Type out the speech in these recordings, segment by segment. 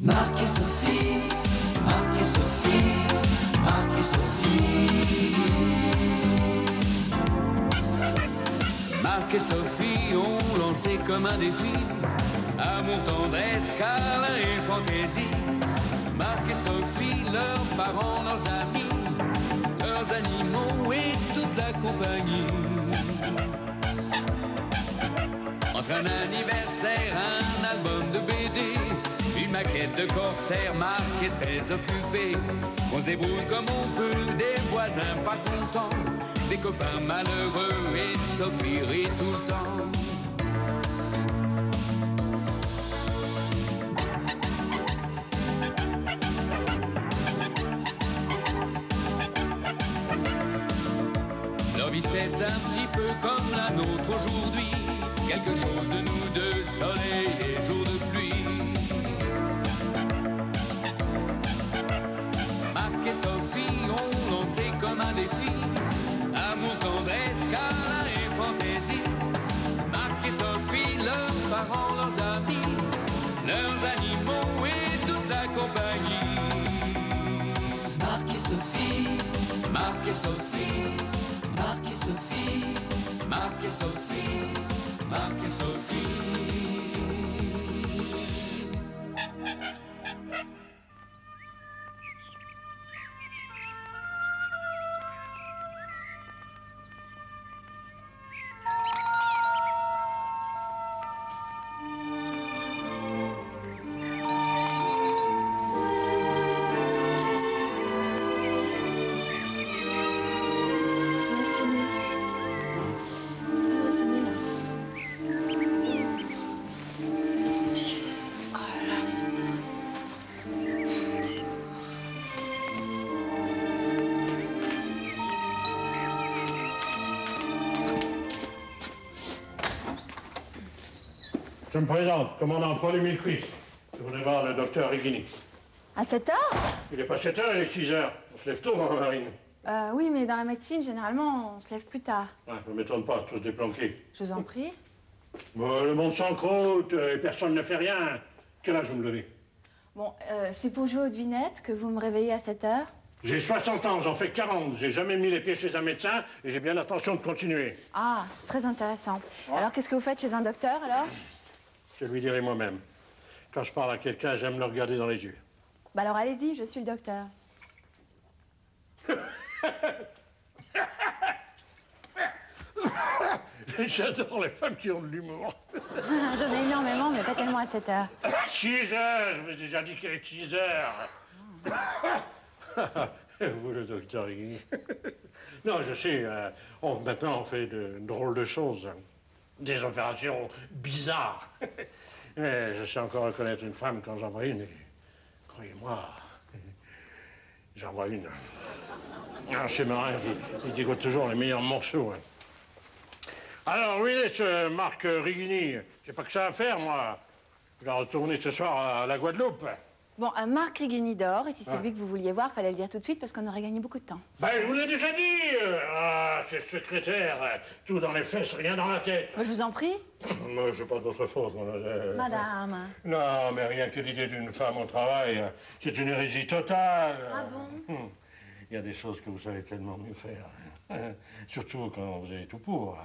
Marc et Sophie, Marc et Sophie, Marc et Sophie. Marc et Sophie ont lancé comme un défi amour, tendresse, câlin et fantaisie. Marc et Sophie, leurs parents, leurs amis, leurs animaux et toute la compagnie. Entre un anniversaire, un album de BD, une maquette de corsaire, Marc est très occupé. On se débrouille comme on peut, des voisins pas contents, des copains malheureux et Sophie rit tout le temps. Leur vie c'est un petit peu comme la nôtre aujourd'hui, quelque chose de nous deux, soleil et jour de pluie. Marc et Sophie ont lancé comme un défi amour, tendresse, câlin et fantaisie. Marc et Sophie, leurs parents, leurs amis, leurs animaux et toute la compagnie. Marc et Sophie, Marc et Sophie, Marc et Sophie, Marc et Sophie, Marc et Sophie. Je me présente, commandant Paul Émile Cuisse. Je voudrais voir le docteur Rigini. À 7 heures? Il est pas 7 heures, il est 6 heures. On se lève tôt dans la marine. Oui, mais dans la médecine, généralement, on se lève plus tard. Ouais, ne m'étonne pas, tous déplanqués. Je vous en prie. Bon, le monde s'encroute et personne ne fait rien. Quel âge vous me donnez? Bon, c'est pour jouer aux devinettes que vous me réveillez à 7 heures? J'ai 60 ans, j'en fais 40. J'ai jamais mis les pieds chez un médecin et j'ai bien l'intention de continuer. Ah, c'est très intéressant. Ouais. Alors, qu'est-ce que vous faites chez un docteur, alors? Je lui dirai moi-même. Quand je parle à quelqu'un, j'aime le regarder dans les yeux. Bah alors, allez-y, je suis le docteur. J'adore les femmes qui ont de l'humour. J'en ai énormément, mais pas tellement à 7 heures. 6 heures, je vous ai déjà dit qu'elle est 6 heures. Vous, le docteur Rigini. Non, je sais, maintenant on fait de drôles de choses. Des opérations bizarres. Mais je sais encore reconnaître une femme quand j'en vois une. Et croyez-moi, j'en vois une. Un chez Marin, il dégote toujours les meilleurs morceaux. Hein. Alors, où il est ce Marc Rigini? J'ai pas que ça à faire, moi. Je vais retourner ce soir à la Guadeloupe. Bon, Marc Rigini dort, et si c'est lui que vous vouliez voir, fallait le dire tout de suite parce qu'on aurait gagné beaucoup de temps. Ben, je vous l'ai déjà dit. Ah, c'est le secrétaire. Tout dans les fesses, rien dans la tête. Moi, je vous en prie. Moi, c'est pas de votre faute, mademoiselle. Madame. Non, mais rien que l'idée d'une femme au travail, c'est une hérésie totale. Ah bon? Il y a des choses que vous savez tellement mieux faire. Surtout quand vous avez tout pour.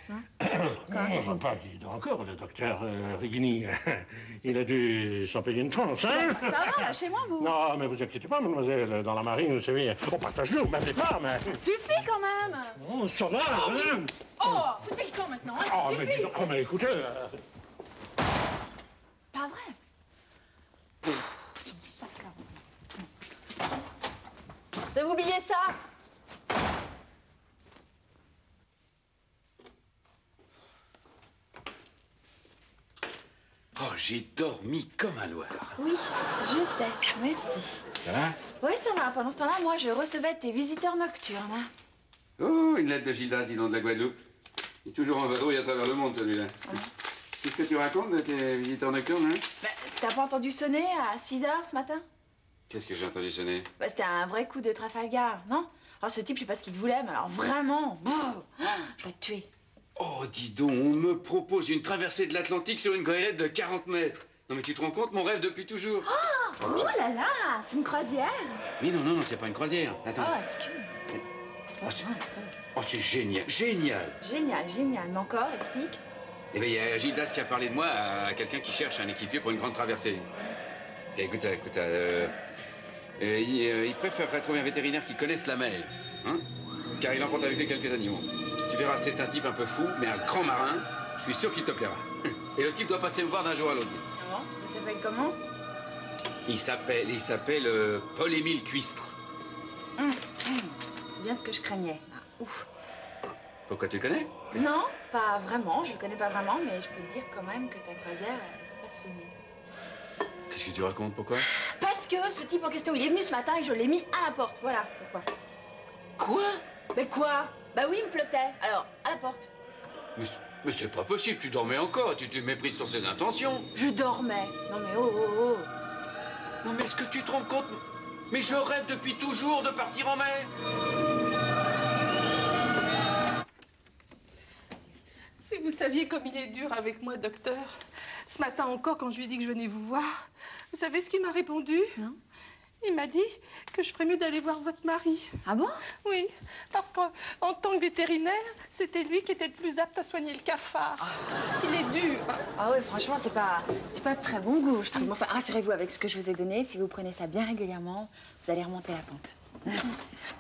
Non, je pas qu'il dort encore, le docteur Rigini. Il a dû s'en payer une tranche, hein? Ça va, lâchez-moi, vous. Non, mais vous inquiétez pas, mademoiselle. Dans la marine, vous savez, on partage nous, même les femmes. Ça suffit quand même. Oh, ça va, madame. Oh, foutez le camp maintenant, hein, ça Oh, mais, suffit. oh, mais écoutez... Pas vrai. Son sac là. Vous avez oublié ça? Oh, j'ai dormi comme un loir. Oui, je sais, merci. Ça va? Oui, ça va. Pendant ce temps-là, moi, je recevais tes visiteurs nocturnes. Hein. Oh, une lettre de Gildas, dis donc, de la Guadeloupe. Il est toujours en vadrouille à travers le monde, celui-là. Ouais. Qu'est-ce que tu racontes de tes visiteurs nocturnes, hein? Bah, t'as pas entendu sonner à 6 heures ce matin? Qu'est-ce que j'ai entendu sonner? Bah, c'était un vrai coup de Trafalgar, non? Alors, ce type, je sais pas ce qu'il te voulait, mais alors vraiment, je vais te tuer. Oh, dis donc, on me propose une traversée de l'Atlantique sur une goélette de 40 mètres. Non mais tu te rends compte, mon rêve depuis toujours. Oh là là, c'est une croisière. Oui, non, c'est pas une croisière. Attends. Oh, excuse. C'est génial, génial. Génial. Mais encore, explique. Eh bien, il y a Gildas qui a parlé de moi à quelqu'un qui cherche un équipier pour une grande traversée. Écoute ça. Il préférerait trouver un vétérinaire qui connaisse la mer, hein, car il emporte avec lui quelques animaux. Tu verras, c'est un type un peu fou, mais un grand marin. Je suis sûr qu'il te plaira. Et le type doit passer me voir d'un jour à l'autre. Ah bon? Il s'appelle comment? Il s'appelle Paul-Émile Cuistre. C'est bien ce que je craignais. Ah, ouf. Pourquoi tu le connais? Non, pas vraiment. Je le connais pas vraiment, mais je peux te dire quand même que ta croisière, elle est passionnée. Qu'est-ce que tu racontes? Pourquoi? Parce que ce type en question, il est venu ce matin et je l'ai mis à la porte. Voilà pourquoi. Quoi? Mais quoi? Bah oui, il me pleutait. Alors, à la porte. Mais c'est pas possible, tu dormais encore, tu te méprises sur ses intentions. Je dormais. Non mais oh. Non mais est-ce que tu te rends compte? Mais je rêve depuis toujours de partir en mer. Si vous saviez comme il est dur avec moi, docteur. Ce matin encore, quand je lui ai dit que je venais vous voir, vous savez ce qu'il m'a répondu? Non. Il m'a dit que je ferais mieux d'aller voir votre mari. Ah bon? Oui, parce qu'en tant que vétérinaire, c'était lui qui était le plus apte à soigner le cafard. Il est dur. Ah ouais, franchement, c'est pas de très bon goût, je trouve. Enfin, rassurez-vous, avec ce que je vous ai donné, si vous prenez ça bien régulièrement, vous allez remonter la pente.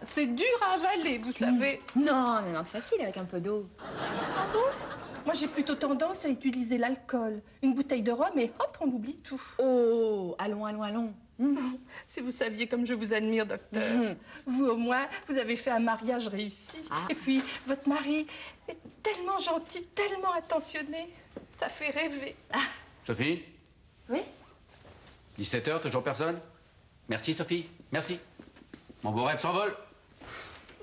C'est dur à avaler, vous savez. Non, c'est facile avec un peu d'eau. Ah bon? Moi, j'ai plutôt tendance à utiliser l'alcool. Une bouteille de rhum et hop, on oublie tout. Oh, allons. Si vous saviez comme je vous admire, docteur. Vous, au moins, vous avez fait un mariage réussi. Ah. Et puis, votre mari est tellement gentil, tellement attentionné. Ça fait rêver. Sophie? Oui? 17h, toujours personne? Merci, Sophie, merci. Mon beau rêve s'envole.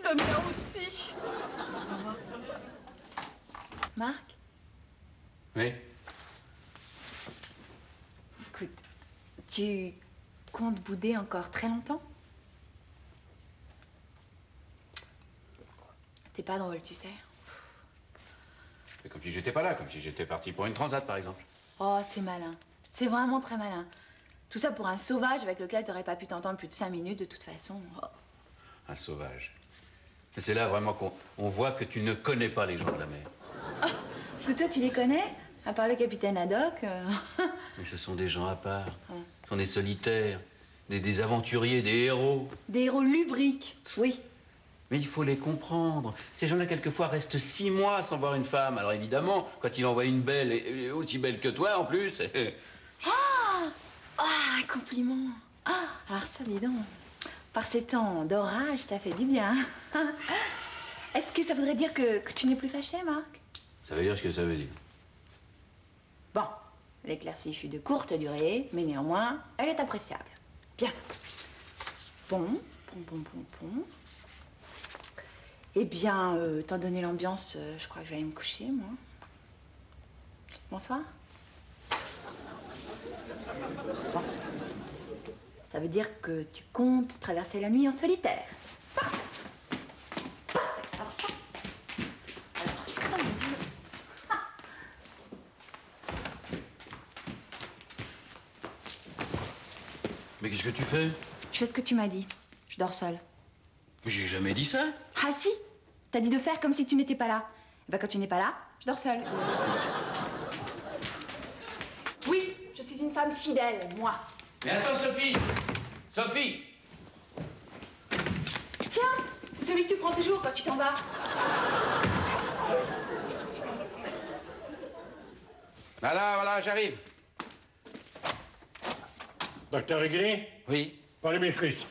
Le mien aussi. Marc? Oui. Écoute, tu comptes bouder encore très longtemps? T'es pas drôle, tu sais. C'est comme si j'étais pas là, comme si j'étais parti pour une transat, par exemple. Oh, c'est malin. C'est vraiment très malin. Tout ça pour un sauvage avec lequel t'aurais pas pu t'entendre plus de 5 minutes, de toute façon. Oh. Un sauvage. C'est là vraiment qu'on voit que tu ne connais pas les gens de la mer. Oh, parce que toi, tu les connais? À part le capitaine Haddock. Mais ce sont des gens à part. Ce sont des solitaires, des aventuriers, des héros. Des héros lubriques, oui. Mais il faut les comprendre. Ces gens-là, quelquefois, restent 6 mois sans voir une femme. Alors évidemment, quand il envoie une belle, et aussi belle que toi, en plus... Un compliment. Alors ça, dis donc. Par ces temps d'orage, ça fait du bien. Est-ce que ça voudrait dire que tu n'es plus fâché, Marc? Ça veut dire ce que ça veut dire. Bon, l'éclaircie fut de courte durée, mais néanmoins, elle est appréciable. Bien. Bon. Eh bien, étant donné l'ambiance, je crois que je vais aller me coucher, moi. Bonsoir. Bon. Ça veut dire que tu comptes traverser la nuit en solitaire. Parfait. Alors ça, mon Dieu. Mais qu'est-ce que tu fais? Je fais ce que tu m'as dit. Je dors seule. Mais j'ai jamais dit ça. Ah si? T'as dit de faire comme si tu n'étais pas là. Et ben quand tu n'es pas là, je dors seule. Oui, je suis une femme fidèle, moi. Mais attends, Sophie! Sophie! Tiens, c'est celui que tu prends toujours quand tu t'en vas. Voilà, j'arrive. Docteur Hughley? Oui. Paul-Émile Cuistre.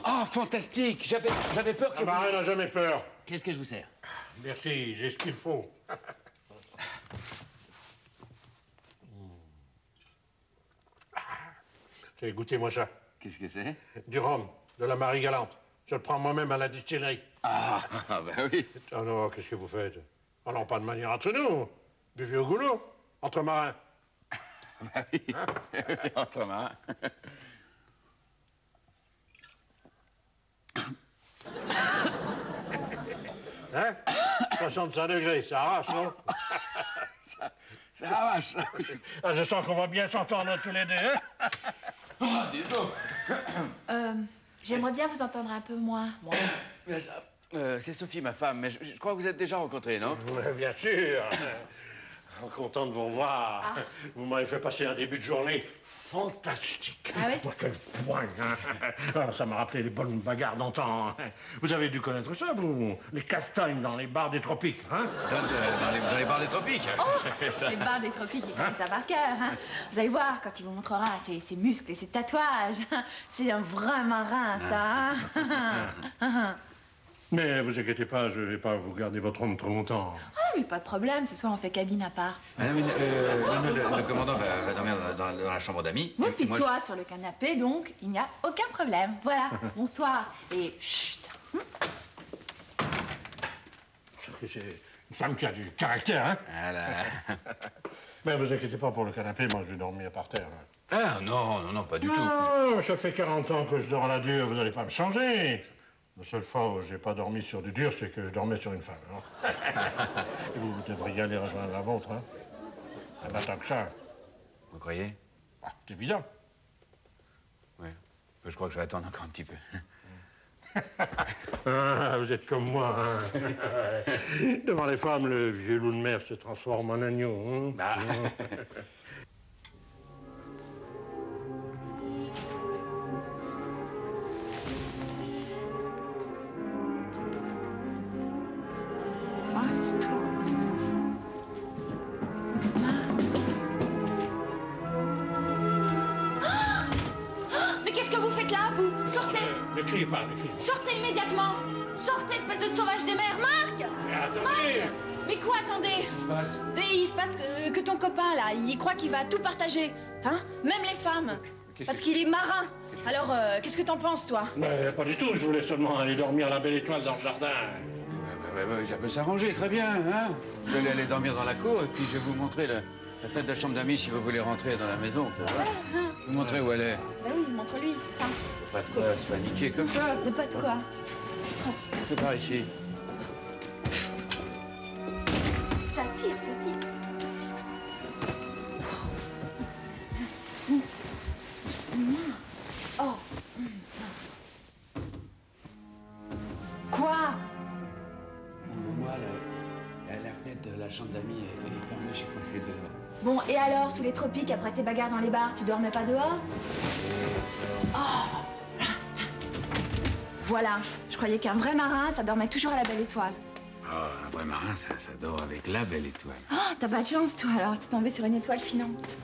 Oh, fantastique! J'avais peur que Marin n'a jamais peur. Qu'est-ce que je vous sers? Merci, j'ai ce qu'il faut. J'ai goûté-moi ça. Qu'est-ce que c'est? Du rhum, de la Marie Galante. Je le prends moi-même à la distillerie. Ah, ben oui. Oh non, qu'est-ce que vous faites? Oh non, pas de manière entre nous. Buvez au goulot, entre marins. Ben oui. Entre marins. Hein? 65 degrés, ça arrache, non? Ça arrache. Ah, je sens qu'on va bien s'entendre tous les deux, hein? Oh, dis donc. J'aimerais bien vous entendre un peu moins. Moi. Mais ça, c'est Sophie, ma femme, mais je crois que vous êtes déjà rencontrés, non? Ouais, bien sûr. Content de vous revoir. Ah. Vous m'avez fait passer un début de journée fantastique. Ah oui? Oh, quel point, hein. Ah, ça m'a rappelé les bonnes bagarres d'antan. Vous avez dû connaître ça, vous? Les castagnes dans les bars des tropiques, hein? Dans les bars des tropiques. C'est ça. Les bars des tropiques, ils connaissent ça par cœur. Hein. Vous allez voir quand il vous montrera ses muscles et ses tatouages. C'est un vrai marin, ça. Hein. Mais vous inquiétez pas, je vais pas vous garder votre homme trop longtemps. Ah, mais pas de problème, ce soir on fait cabine à part. Ah, non, mais, non, le commandant va dormir dans la chambre d'amis. Oui, puis Moi, toi sur le canapé, donc il n'y a aucun problème. Voilà, bonsoir. Et chut. C'est une femme qui a du caractère, hein? Voilà. Mais vous inquiétez pas pour le canapé, moi je vais dormir par terre. Ah, non, pas du tout. Non, ça fait 40 ans que je dors à la dure, vous n'allez pas me changer. La seule fois où j'ai pas dormi sur du dur, c'est que je dormais sur une femme. Hein. Et vous devriez aller rejoindre la vôtre, hein? Ah ben, tant que ça. Vous croyez? Ah, c'est évident. Oui. Je crois que je vais attendre encore un petit peu. Ah, vous êtes comme moi, hein? Devant les femmes, le vieux loup de mer se transforme en agneau, hein? Bah. Mais qu'est-ce que vous faites là, vous? Sortez! Ne criez pas, ne criez pas. Sortez immédiatement! Sortez, espèce de sauvage des mers! Marc! Mais attendez! Mais quoi, attendez? Qu'est-ce qui se passe? Mais il se passe que ton copain, là, il croit qu'il va tout partager. Hein? Même les femmes. Parce qu'il est marin. Alors, qu'est-ce que t'en penses, toi? Mais pas du tout, je voulais seulement aller dormir à la belle étoile dans le jardin. Ça peut s'arranger, très bien, hein? Vous allez aller dormir dans la cour, et puis je vais vous montrer la fête de la chambre d'amis si vous voulez rentrer dans la maison. Vous montrer où elle est. Bah oui, montre-lui, c'est ça. Pas de quoi se paniquer comme ça. De pas de quoi. C'est par ici. Ça tire, ça tire. Aussi. Oh. Quoi? Ouvre-moi la fenêtre de la chambre d'amis, elle est fermée, je crois que c'est dehors. Bon, et alors, sous les tropiques, après tes bagarres dans les bars, tu dormais pas dehors? Oh. Voilà, je croyais qu'un vrai marin, ça dormait toujours à la belle étoile. Oh, un vrai marin, ça dort avec la belle étoile. Oh, t'as pas de chance, toi, alors. T'es tombé sur une étoile filante.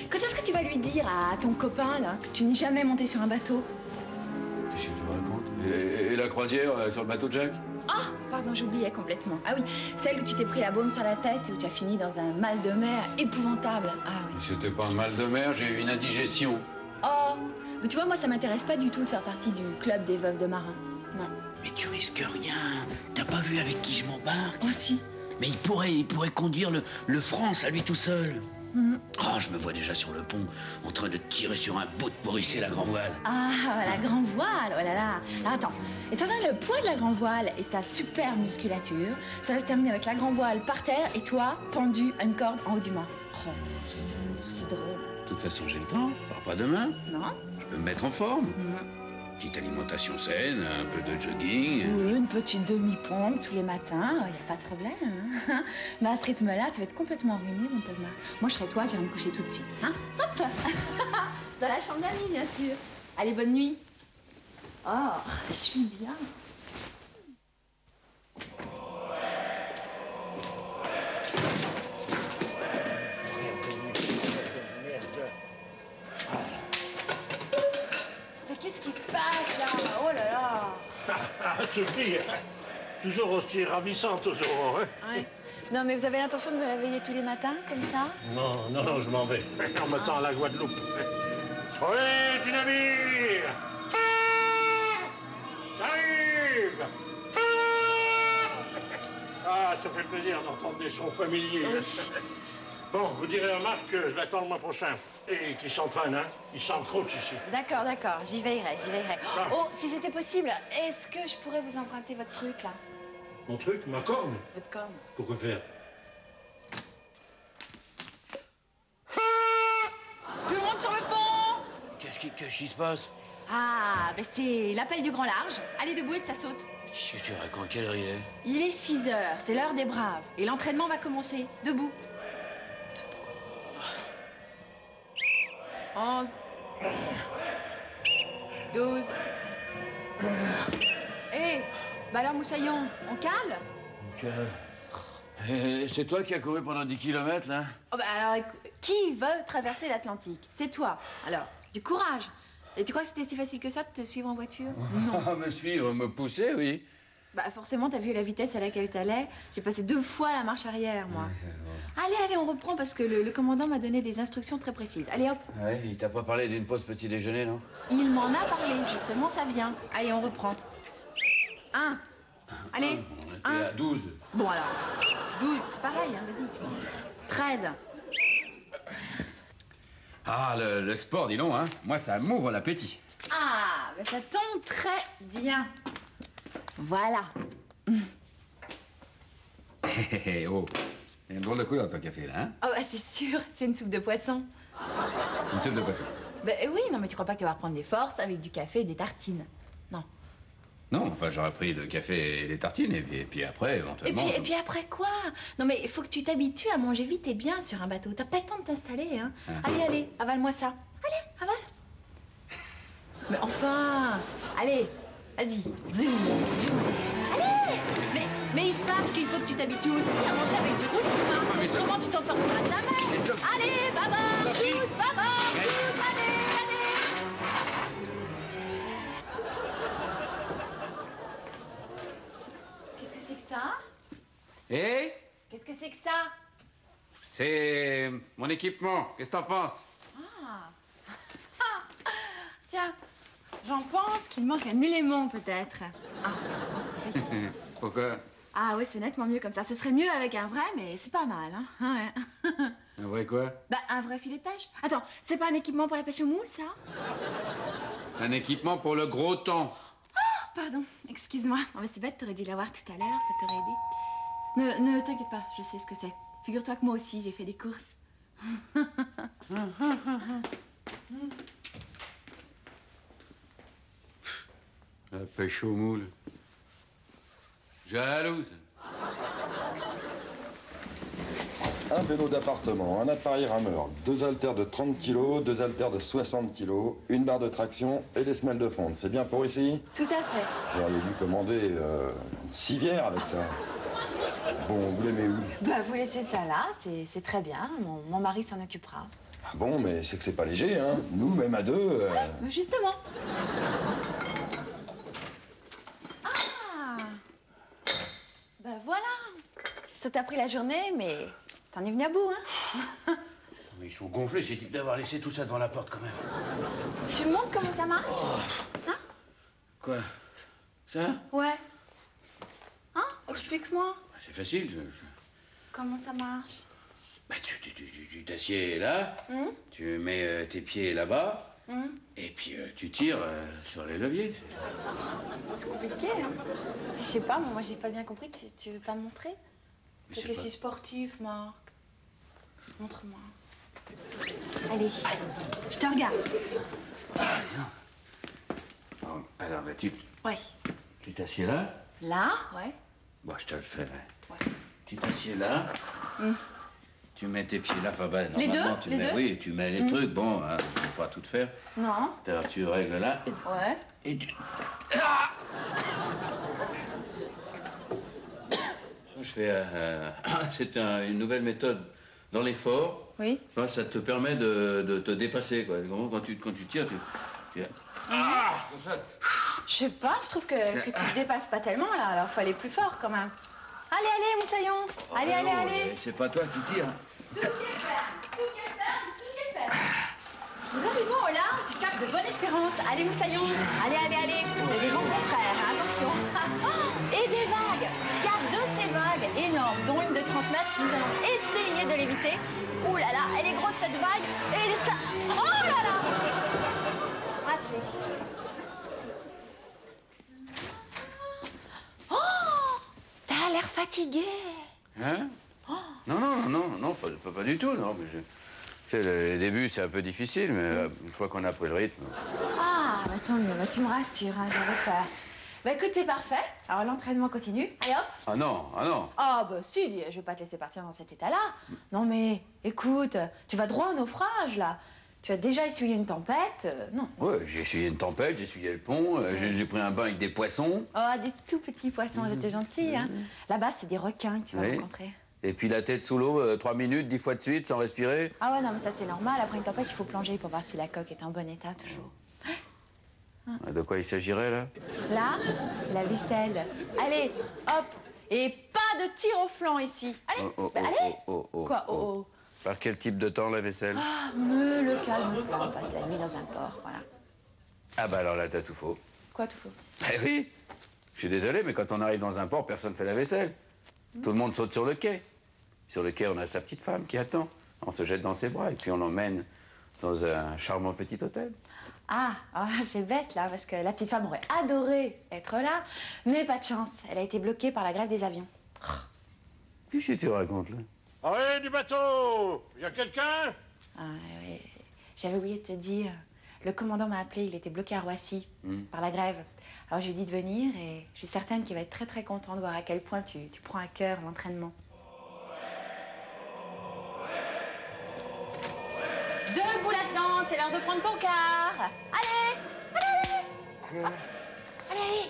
Quand est-ce que tu vas lui dire à ton copain, là, que tu n'es jamais monté sur un bateau? Qu'est-ce que tu me racontes? Et la croisière sur le bateau de Jacques? Ah, pardon, j'oubliais complètement. Ah oui, celle où tu t'es pris la baume sur la tête et où tu as fini dans un mal de mer épouvantable. Ah oui. C'était pas un mal de mer, j'ai eu une indigestion. Oh, mais tu vois, moi, ça m'intéresse pas du tout de faire partie du club des veuves de marins. Non. Mais tu risques rien. T'as pas vu avec qui je m'embarque? Oh, si. Mais il pourrait conduire le France à lui tout seul. Oh, je me vois déjà sur le pont, en train de tirer sur un bout pour hisser la grand voile. Ah, la grand voile, oh là là. Alors attends, étant donné le poids de la grand voile et ta super musculature, ça va se terminer avec la grand voile par terre et toi, pendu à une corde en haut du mât. Oh, c'est drôle. De toute façon, j'ai le temps. Je pars pas demain. Non? Je peux me mettre en forme. Petite alimentation saine, un peu de jogging. Oui, une petite demi-pompe tous les matins, il n'y a pas de problème. Hein. Mais à ce rythme-là, tu vas être complètement ruiné, mon pauvre Marc. Moi, je serais toi, j'irais me coucher tout de suite. Hein. Hop. Dans la chambre d'amis, bien sûr. Allez, bonne nuit. Oh, je suis bien. Mais qu'est-ce qui se passe, là? Oh là là. Ah, Sophie, toujours aussi ravissante aux aurores, hein? Ouais. Non, mais vous avez l'intention de me réveiller tous les matins, comme ça? Non, je m'en vais. On me tend à la Guadeloupe. Oui, du navire! J'arrive! Ah, ça fait plaisir d'entendre des sons familiers. Bon, vous direz à Marc que je l'attends le mois prochain. Et qu'il s'entraîne, hein? Il s'encroche ici. D'accord, j'y veillerai. Oh, si c'était possible, est-ce que je pourrais vous emprunter votre truc, là? Mon truc, ma corne. Votre corne. Pourquoi faire? Tout le monde sur le pont! Qu'est-ce qui se passe? Ah, ben c'est l'appel du grand large. Allez debout et que ça saute. Qu'est-ce que tu racontes? Quelle heure il est? Il est 6 heures, c'est l'heure des braves. Et l'entraînement va commencer. Debout. 11. 12. Hé, bah alors Moussaillon, on cale? C'est toi qui as couru pendant 10 km, là? Oh bah alors, qui veut traverser l'Atlantique? C'est toi. Alors, du courage. Et tu crois que c'était si facile que ça de te suivre en voiture? Ah, me suivre, me pousser, oui. Bah forcément, t'as vu la vitesse à laquelle t'allais. J'ai passé 2 fois la marche arrière, moi. Allez, on reprend parce que le commandant m'a donné des instructions très précises. Allez, hop. Ouais, il t'a pas parlé d'une pause petit déjeuner, non? Il m'en a parlé, justement, ça vient. Allez, on reprend. 1. Allez, On était 1. à 12. Bon alors, 12, c'est pareil, hein, vas-y. 13. Ah, le sport, dis donc, hein. Moi, ça m'ouvre l'appétit. Ah, bah ça tombe très bien. Voilà. Oh, il y a une drôle de couleur, ton café, là, hein. Oh, bah c'est sûr, c'est une soupe de poisson. Une soupe de poisson. Bah oui, non, mais tu crois pas que tu vas reprendre des forces avec du café et des tartines? Non. Non, enfin, j'aurais pris le café et les tartines, et puis après, éventuellement... Et puis après quoi? Non, mais il faut que tu t'habitues à manger vite et bien sur un bateau. T'as pas le temps de t'installer, hein. Allez, avale-moi ça. Allez, avale. Mais enfin, allez, vas-y. Zoom. Allez. Mais il se passe qu'il faut que tu t'habitues aussi à manger avec du rouleau. mais ça- Autrement, tu t'en sortiras jamais. Mais ça- Allez, baba, Sophie. shoot, baba, Mais- shoot, allez. Qu'est-ce que c'est que ça? Et Qu'est-ce que c'est que ça? c'est mon équipement. Qu'est-ce que t'en penses? Tiens, j'en pense qu'il manque un élément peut-être. Pourquoi? Ah oui, c'est nettement mieux comme ça. Ce serait mieux avec un vrai, mais c'est pas mal, hein. Ouais. Un vrai quoi? Bah, un vrai filet de pêche. Attends, c'est pas un équipement pour la pêche au moule, ça? Un équipement pour le gros temps. Pardon, excuse-moi. Oh, mais c'est bête, t'aurais dû l'avoir tout à l'heure, ça t'aurait aidé. Ne t'inquiète pas, je sais ce que c'est. Figure-toi que moi aussi, j'ai fait des courses. La pêche au moule. Jalouse. Un vélo d'appartement, un appareil rameur, 2 haltères de 30 kg, 2 haltères de 60 kg, une barre de traction et des semelles de fonte. C'est bien pour ici? Tout à fait. J'aurais dû commander une civière avec ça. Bon, vous l'aimez où? Bah, vous laissez ça là, c'est très bien. Mon mari s'en occupera. Ah bon, mais c'est que c'est pas léger, hein. Nous, même à 2... Mais justement. Ah! Bah voilà. Ça t'a pris la journée, mais t'en es venu à bout, hein? Mais ils sont gonflés, ces types, d'avoir laissé tout ça devant la porte, quand même. Tu me montres comment ça marche? Hein? Quoi? Ça? Ouais. Hein? Explique-moi. C'est facile. Comment ça marche? Bah, tu t'assieds là, tu mets tes pieds là-bas, et puis tu tires sur les leviers. C'est compliqué, hein? Je sais pas, moi j'ai pas bien compris. Tu veux pas me montrer? Toi qui suis sportif, Marc. Montre-moi. Allez, je te regarde. Bon, alors, bah, Ouais. tu t'assieds là. Là? Ouais. Bon, je te le fais. Ouais. Tu t'assieds là. Tu mets tes pieds là. Enfin, bah, Les normalement, deux? tu Les mets, deux? oui, tu mets les trucs. Bon, hein, faut pas tout faire. Non. Alors, tu règles là. Ouais. Et tu... Je fais... c'est une nouvelle méthode dans l'effort. Oui. Enfin, ça te permet de te dépasser, quoi. Quand tu tires, tu... Comme ça. Je sais pas, je trouve que tu te dépasses pas tellement là, alors faut aller plus fort quand même. Allez, Moussaillon. Allez, Oh, non, allez. C'est pas toi qui tires. Nous arrivons au large du cap de Bonne-Espérance. Allez, Moussaillon. Allez. Il y a des vents contraires, hein, attention. Et des vagues. Il y a 2 ces vagues énormes, dont une de 30 mètres. Nous allons essayer de l'éviter. Ouh là là, elle est grosse cette vague. Et ça... Oh là là. Raté. Oh! a l'air fatigué. Hein? Non, pas du tout, non. Mais tu sais, les débuts, c'est un peu difficile, mais une fois qu'on a pris le rythme... Ah, bah tant mieux, bah, tu me rassures, hein, j'avais peur. Bah écoute, c'est parfait. Alors l'entraînement continue. Allez hop. Ah non. Ah bah si, je vais pas te laisser partir dans cet état-là. Non mais, écoute, tu vas droit au naufrage, là. Tu as déjà essuyé une tempête, non. Ouais, j'ai essuyé une tempête, j'ai essuyé le pont, j'ai pris un bain avec des poissons. Oh, des tout petits poissons, j'étais gentille, hein. Là-bas, c'est des requins que tu vas rencontrer. Et puis la tête sous l'eau, 3 minutes, 10 fois de suite, sans respirer. Ah ouais, non, mais ça, c'est normal. Après une tempête, il faut plonger pour voir si la coque est en bon état, toujours. De quoi il s'agirait, là? Là, c'est la vaisselle. Allez, hop. Et pas de tir au flanc, ici. Allez, allez. Quoi, oh. Par quel type de temps, la vaisselle? Ah, me le calme, on passe la nuit dans un port, voilà. Ah bah alors là, t'as tout faux. Quoi, tout faux? Eh oui. Je suis désolé, mais quand on arrive dans un port, personne ne fait la vaisselle. Tout le monde saute sur le quai. Sur le quai, on a sa petite femme qui attend. On se jette dans ses bras et puis on l'emmène dans un charmant petit hôtel. Ah, c'est bête, là, parce que la petite femme aurait adoré être là, mais pas de chance. Elle a été bloquée par la grève des avions. Qu'est-ce que tu racontes, là? Allez, du bateau! Y a quelqu'un? Ah, oui. J'avais oublié de te dire. Le commandant m'a appelé, il était bloqué à Roissy par la grève. Alors je lui ai dit de venir et je suis certaine qu'il va être très très content de voir à quel point tu prends à cœur l'entraînement. Debout là-dedans, c'est l'heure de prendre ton quart. Allez! Quoi? Allez!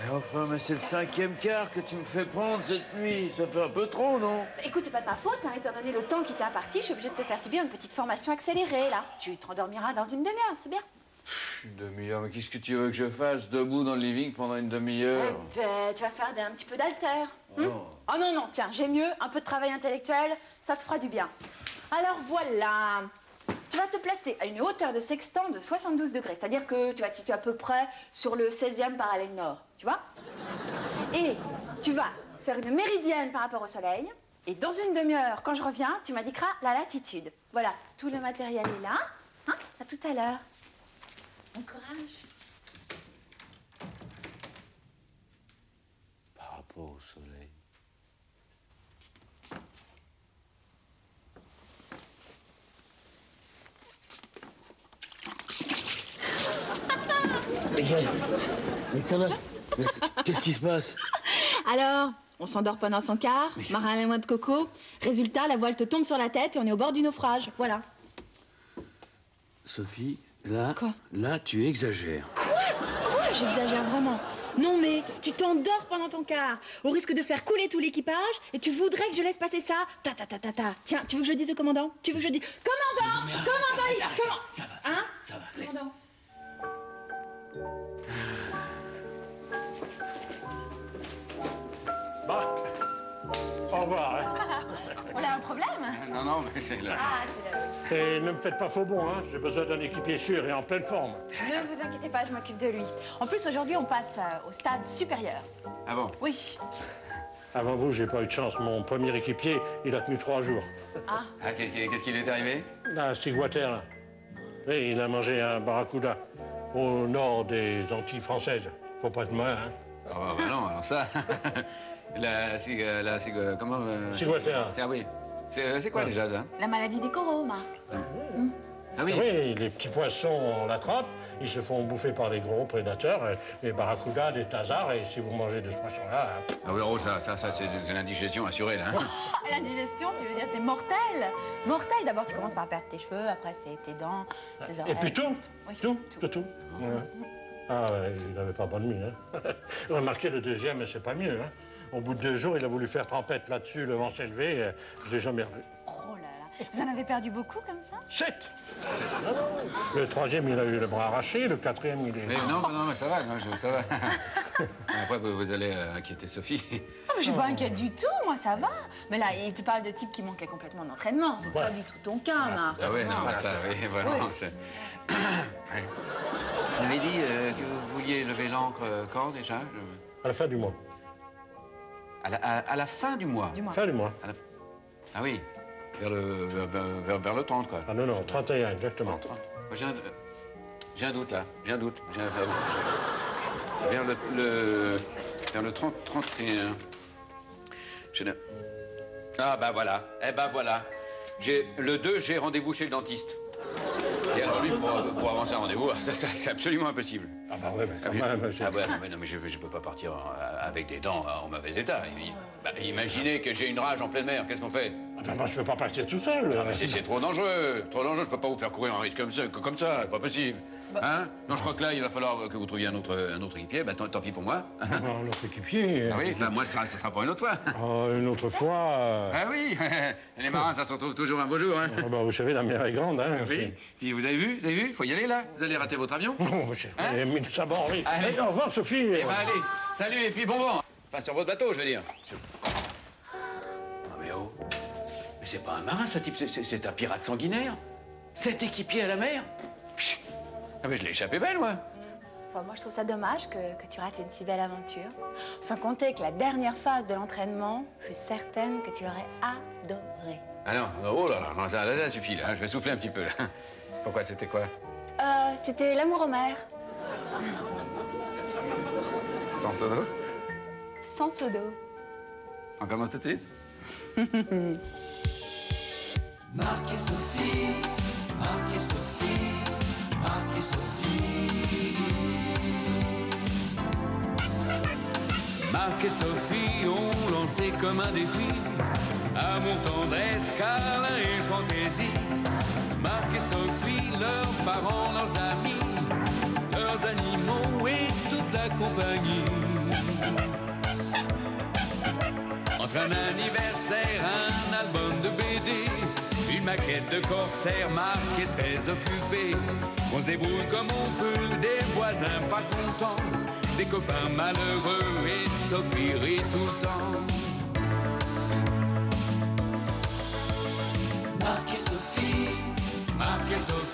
Mais enfin, mais c'est le 5e quart que tu me fais prendre cette nuit. Ça fait un peu trop, non? Écoute, c'est pas de ma faute, hein, étant donné le temps qui t'est imparti, je suis obligée de te faire subir une petite formation accélérée, là. Tu te rendormiras dans une demi-heure, c'est bien. Une demi-heure, mais qu'est-ce que tu veux que je fasse debout dans le living pendant une demi-heure? Eh ben, tu vas faire un petit peu d'haltère. Oh non, tiens, j'ai mieux, un peu de travail intellectuel, ça te fera du bien. Alors voilà, tu vas te placer à une hauteur de sextant de 72 degrés, c'est-à-dire que tu vas te situer à peu près sur le 16e parallèle nord, tu vois? Et tu vas faire une méridienne par rapport au soleil, et dans une demi-heure, quand je reviens, tu m'indiqueras la latitude. Voilà, tout le matériel est là, hein? À tout à l'heure. Bon courage. Par rapport au soleil. Mais ça va? Qu'est-ce qui se passe? Alors, on s'endort pendant son quart, marin à la noix de coco. Résultat, la voile te tombe sur la tête et on est au bord du naufrage. Voilà. Sophie, là, Quoi? là, tu exagères. Quoi? J'exagère vraiment. Non mais, tu t'endors pendant ton quart, au risque de faire couler tout l'équipage, et tu voudrais que je laisse passer ça? Ta. Tiens, tu veux que je dise au commandant? Tu veux que je dise commandant? Commandant, comment? Ça va, Hein? ça va, laisse. Commandant. Marc, au revoir. Hein. On a un problème? Non, mais c'est là. Ah, c'est là. Et ne me faites pas faux bon, hein. J'ai besoin d'un équipier sûr et en pleine forme. Ne vous inquiétez pas, je m'occupe de lui. En plus, aujourd'hui, on passe au stade supérieur. Ah bon? Oui. Avant vous, j'ai pas eu de chance. Mon premier équipier, il a tenu 3 jours. Ah, qu'est-ce qui lui est arrivé? Là, Stigwater, là. Oui, il a mangé un barracuda au nord des Antilles françaises. Faut pas être malin, hein. Oh, bah non, alors ça... comment... Stigwater. Ah oui. C'est quoi déjà, ça? La maladie des coraux, Marc. Ah oui? Oui, les petits poissons l'attrapent, ils se font bouffer par les gros prédateurs, les barracudas, des thasards, et si vous mangez de ce poisson-là... Ah oui, oh, ça c'est l'indigestion assurée, là. Hein? L'indigestion, tu veux dire, c'est mortel. Mortel, d'abord, tu commences par perdre tes cheveux, après, c'est tes dents, tes oreilles. Et puis tout, Oui, tout. Ouais. Ah, ouais, il n'avait pas bonne mine, hein. Remarquez, le deuxième, c'est pas mieux, hein. Au bout de 2 jours, il a voulu faire trempette là-dessus, le vent s'est levé, je l'ai jamais revu. Oh là là. Vous en avez perdu beaucoup, comme ça? 7. Le 3e, il a eu le bras arraché, le 4e, il est... Mais non, mais ça va, ça va. Après, vous allez inquiéter Sophie. Oh, je suis pas inquiète du tout, moi, ça va. Mais là, tu parles de type qui manquait complètement d'entraînement. C'est pas du tout ton cas, Marc. Ah oui, non, mais ça, oui, vraiment. Oui. Vous m'avez dit que vous vouliez lever l'ancre quand, déjà? À la fin du mois. À la fin du mois? Fin du mois. Ah oui, vers le 30, quoi. Ah non, 31, exactement. 30. Moi, j'ai un doute, là. Vers Vers le 30, 31. Ah, bah voilà. Eh ben voilà. Le 2, j'ai rendez-vous chez le dentiste. Et alors lui, pour avancer un rendez-vous, ça, c'est absolument impossible. Ah bah ouais, mais quand même... Ah ouais, non, mais je peux pas partir avec des dents en mauvais état. Imaginez que j'ai une rage en pleine mer, qu'est-ce qu'on fait? Ah ben moi, je peux pas partir tout seul. Ah, c'est trop dangereux, je peux pas vous faire courir un risque comme ça, pas possible. Hein? Non, je crois que là, il va falloir que vous trouviez un autre équipier. Bah, tant pis pour moi. Un autre équipier. Ah oui, bah, moi, ça sera pour une autre fois. Oh, une autre fois. Ah oui, les marins, ça se retrouve toujours un beau jour. Hein? Ah bah, vous savez, la mer est grande. Hein, oui, si vous avez vu, faut y aller là. Vous allez rater votre avion. Oh, j'ai mis le sabord, oui. Allez, au revoir, Sophie. Eh ben, allez, salut et puis bon vent. Enfin, sur votre bateau, je veux dire. Non mais oh, mais c'est pas un marin, ce type, c'est un pirate sanguinaire. 7 équipiers à la mer. Ah mais je l'ai échappé belle, moi. Enfin, moi, je trouve ça dommage que tu rates une si belle aventure. Sans compter que la dernière phase de l'entraînement, je suis certaine que tu aurais adoré. Ah non, oh là là, non, ça suffit, là. Je vais souffler un petit peu, là. Pourquoi, c'était quoi? C'était l'amour en mer. Sans seau d'eau? Sans seau d'eau. On commence tout de suite? Marc et Sophie, Marc et Sophie, Marc et Sophie. Marc et Sophie ont lancé comme un défi amour, tendresse, câlin et fantaisie. Marc et Sophie, leurs parents, leurs amis, leurs animaux et toute la compagnie. Entre un anniversaire, un album de BD, une maquette de corsaire, Marc est très occupé. On se débrouille comme on peut, des voisins pas contents, des copains malheureux et Sophie rit tout le temps. Marc et Sophie, Marc et Sophie.